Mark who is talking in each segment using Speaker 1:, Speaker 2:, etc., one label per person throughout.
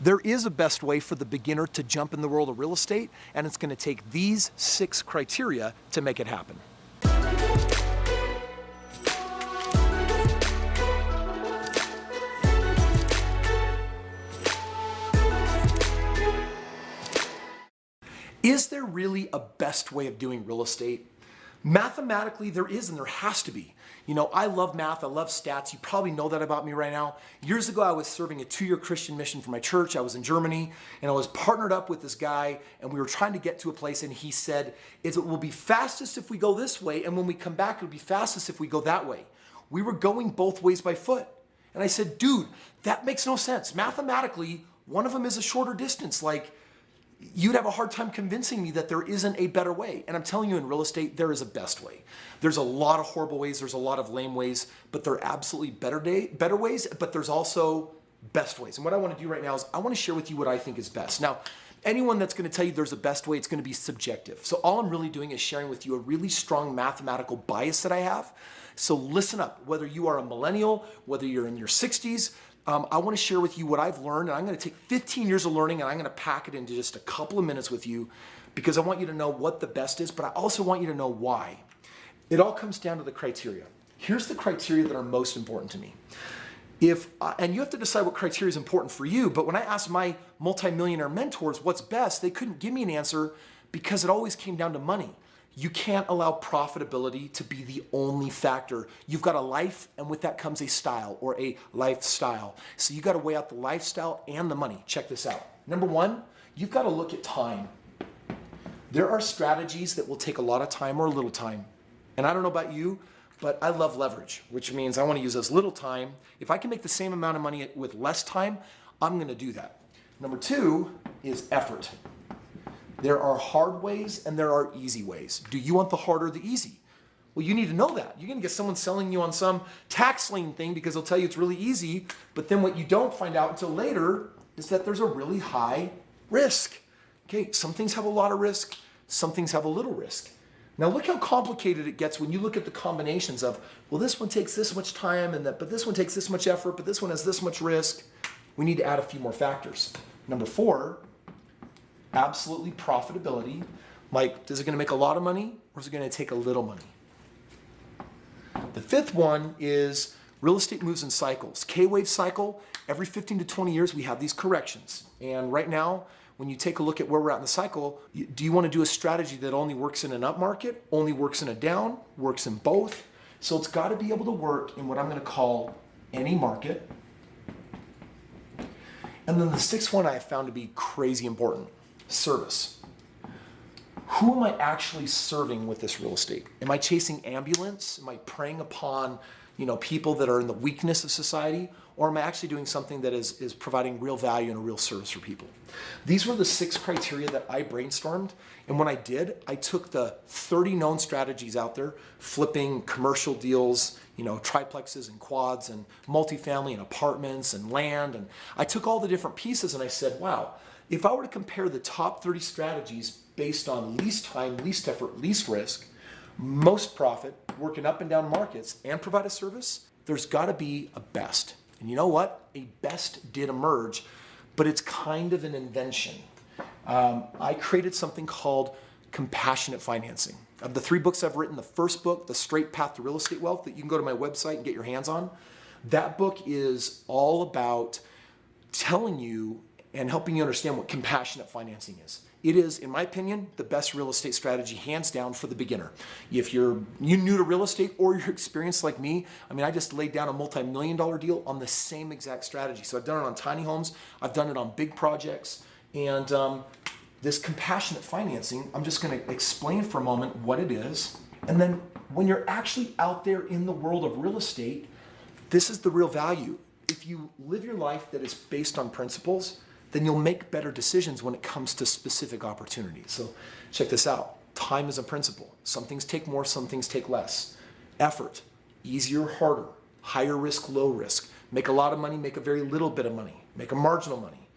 Speaker 1: There is a best way for the beginner to jump in the world of real estate, and it's going to take these 6 criteria to make it happen. Is there really a best way of doing real estate? Mathematically, there is, and there has to be. You know, I love math, I love stats. You probably know that about me right now. Years ago, I was serving a 2-year Christian mission for my church. I was in Germany, and I was partnered up with this guy, and we were trying to get to a place, and he said, it will be fastest if we go this way, and when we come back, it'll be fastest if we go that way. We were going both ways by foot. And I said, dude, that makes no sense. Mathematically, one of them is a shorter distance. Like, you'd have a hard time convincing me that there isn't a better way. And I'm telling you, in real estate, there is a best way. There's a lot of horrible ways, there's a lot of lame ways, but there are absolutely better ways, but there's also best ways. And what I want to do right now is I want to share with you what I think is best. Now, anyone that's going to tell you there's a best way, it's going to be subjective. So all I'm really doing is sharing with you a really strong mathematical bias that I have. So listen up, whether you are a millennial, whether you're in your 60s, I want to share with you what I've learned, and I'm going to take 15 years of learning and I'm going to pack it into just a couple of minutes with you because I want you to know what the best is, but I also want you to know why. It all comes down to the criteria. Here's the criteria that are most important to me. And you have to decide what criteria is important for you, but when I asked my multimillionaire mentors what's best, they couldn't give me an answer because it always came down to money. You can't allow profitability to be the only factor. You've got a life, and with that comes a style or a lifestyle. So you got to weigh out the lifestyle and the money. Check this out. Number 1, you've got to look at time. There are strategies that will take a lot of time or a little time. And I don't know about you, but I love leverage, which means I want to use as little time. If I can make the same amount of money with less time, I'm going to do that. Number 2 is effort. There are hard ways and there are easy ways. Do you want the hard or the easy? Well, you need to know that. You're going to get someone selling you on some tax lien thing because they'll tell you it's really easy, but then what you don't find out until later is that there's a really high risk. Okay, some things have a lot of risk, some things have a little risk. Now look how complicated it gets when you look at the combinations of, well, this one takes this much time, but this one takes this much effort, but this one has this much risk. We need to add a few more factors. Number 4, absolutely profitability. Like, is it going to make a lot of money or is it going to take a little money? The 5th one is real estate moves in cycles. K-wave cycle, every 15 to 20 years we have these corrections. And right now, when you take a look at where we're at in the cycle, do you want to do a strategy that only works in an up market, only works in a down, works in both? So it's got to be able to work in what I'm going to call any market. And then the 6th one I have found to be crazy important. Service. Who am I actually serving with this real estate? Am I chasing ambulance? Am I preying upon, people that are in the weakness of society? Or am I actually doing something that is providing real value and a real service for people? These were the 6 criteria that I brainstormed. And when I did, I took the 30 known strategies out there, flipping commercial deals, triplexes and quads and multifamily and apartments and land. And I took all the different pieces and I said, wow, if I were to compare the top 30 strategies based on least time, least effort, least risk, most profit, working up and down markets, and provide a service, there's got to be a best. And you know what? A best did emerge, but it's kind of an invention. I created something called compassionate financing. Of the 3 books I've written, the first book, The Strait Path to Real Estate Wealth, that you can go to my website and get your hands on, that book is all about telling you and helping you understand what compassionate financing is. It is, in my opinion, the best real estate strategy, hands down, for the beginner. If you're new to real estate or you're experienced like me, I just laid down a multi-million-dollar deal on the same exact strategy. So I've done it on tiny homes, I've done it on big projects, and this compassionate financing, I'm just going to explain for a moment what it is. And then when you're actually out there in the world of real estate, this is the real value. If you live your life that is based on principles, then you'll make better decisions when it comes to specific opportunities. So check this out. Time is a principle. Some things take more, some things take less. Effort, easier, harder, higher risk, low risk. Make a lot of money, make a very little bit of money, make a marginal money.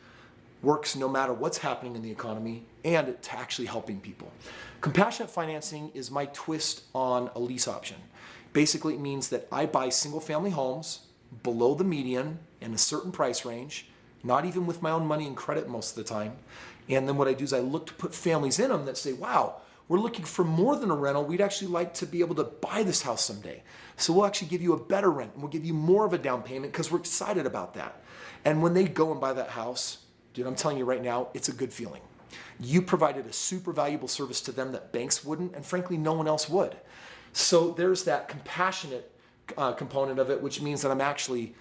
Speaker 1: Works no matter what's happening in the economy, and it's actually helping people. Compassionate financing is my twist on a lease option. Basically, it means that I buy single family homes below the median in a certain price range, not even with my own money and credit most of the time. And then what I do is I look to put families in them that say, wow, we're looking for more than a rental. We'd actually like to be able to buy this house someday. So we'll actually give you a better rent and we'll give you more of a down payment because we're excited about that. And when they go and buy that house, dude, I'm telling you right now, it's a good feeling. You provided a super valuable service to them that banks wouldn't, and frankly, no one else would. So there's that compassionate component of it, which means that I'm actually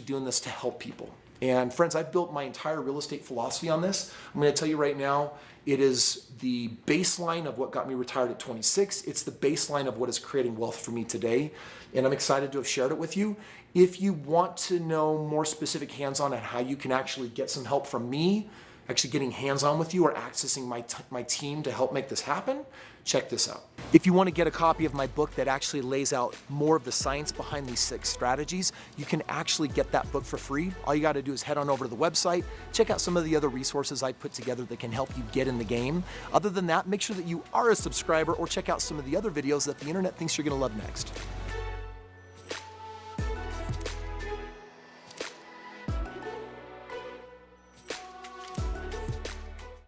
Speaker 1: doing this to help people. And friends, I've built my entire real estate philosophy on this. I'm going to tell you right now, it is the baseline of what got me retired at 26. It's the baseline of what is creating wealth for me today. And I'm excited to have shared it with you. If you want to know more specific hands-on on how you can actually get some help from me, actually getting hands-on with you or accessing my team to help make this happen, check this out. If you want to get a copy of my book that actually lays out more of the science behind these 6 strategies, you can actually get that book for free. All you got to do is head on over to the website, check out some of the other resources I put together that can help you get in the game. Other than that, make sure that you are a subscriber or check out some of the other videos that the internet thinks you're going to love next.